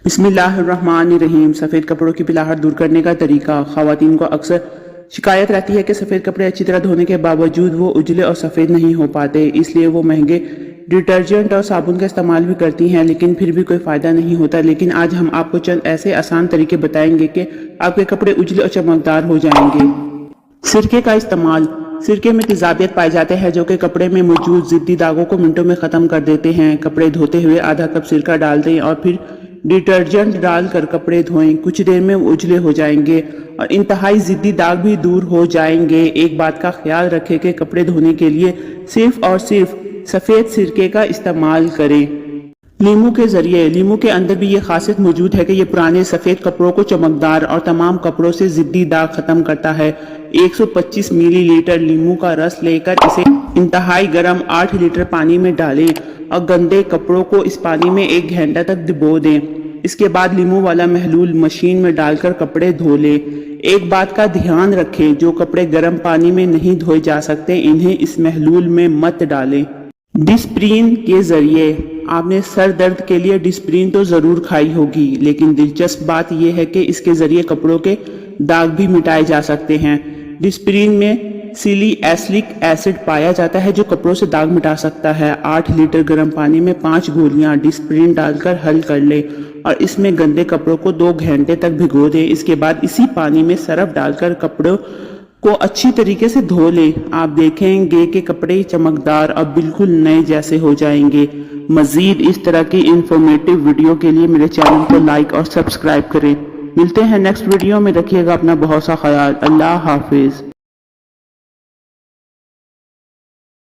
بسم اللہ الرحمن الرحیم۔ سفید کپڑوں کی پلاہٹ دور کرنے کا طریقہ۔ خواتین کو اکثر شکایت رہتی ہے کہ سفید کپڑے اچھی طرح دھونے کے باوجود وہ اجلے اور سفید نہیں ہو پاتے، اس لیے وہ مہنگے ڈٹرجنٹ اور صابن کا استعمال بھی کرتی ہیں لیکن پھر بھی کوئی فائدہ نہیں ہوتا۔ لیکن آج ہم آپ کو چند ایسے آسان طریقے بتائیں گے کہ آپ کے کپڑے اجلے اور چمکدار ہو جائیں گے۔ سرکے کا استعمال۔ سرکے میں تیزابیت پائے جاتے ہیں جو کہ کپڑے میں موجود ضدی داغوں کو منٹوں میں ختم کر دیتے ہیں۔ کپڑے دھوتے ہوئے آدھا کپ سرکہ ڈال دیں اور پھر ڈٹرجنٹ ڈال کر کپڑے دھوئیں۔ کچھ دیر میں وہ اجلے ہو جائیں گے اور انتہائی ضدی داغ بھی دور ہو جائیں گے۔ ایک بات کا خیال رکھیں کہ کپڑے دھونے کے لیے صرف اور صرف سفید سرکے کا استعمال کریں۔ لیمو کے ذریعے۔ لیمو کے اندر بھی یہ خاصیت موجود ہے کہ یہ پرانے سفید کپڑوں کو چمکدار اور تمام کپڑوں سے ضدی داغ ختم کرتا ہے۔ 125 ملی لیٹر لیمو کا رس لے کر اسے انتہائی گرم 8 لیٹر پانی میں ڈالیں اور گندے کپڑوں کو اس پانی میں 1 گھنٹہ تک ڈبو دیں۔ اس کے بعد لیمو والا محلول مشین میں ڈال کر کپڑے دھو لیں۔ ایک بات کا دھیان رکھیں، جو کپڑے گرم پانی میں نہیں دھوئے جا سکتے انہیں اس محلول میں مت ڈالیں۔ ڈسپرین کے ذریعے۔ آپ نے سر درد کے لیے ڈسپرین تو ضرور کھائی ہوگی، لیکن دلچسپ بات یہ ہے کہ اس کے ذریعے کپڑوں کے داغ بھی مٹائے جا سکتے ہیں۔ ڈسپرین میں سیلی ایسلک ایسڈ پایا جاتا ہے جو کپڑوں سے داغ مٹا سکتا ہے۔ 8 لیٹر گرم پانی میں 5 گولیاں ڈسپرین ڈال کر حل کر لیں اور اس میں گندے کپڑوں کو 2 گھنٹے تک بھگو دیں۔ اس کے بعد اسی پانی میں سرف ڈال کر کپڑوں کو اچھی طریقے سے دھو لیں۔ آپ دیکھیں گے کہ کپڑے چمکدار اور بالکل نئے جیسے ہو جائیں گے۔ مزید اس طرح کی انفارمیٹیو ویڈیو کے لیے میرے چینل کو لائک اور سبسکرائب کریں۔ ملتے ہیں نیکسٹ ویڈیو میں، رکھیے گا اپنا بہت سا خیال۔ اللہ حافظ۔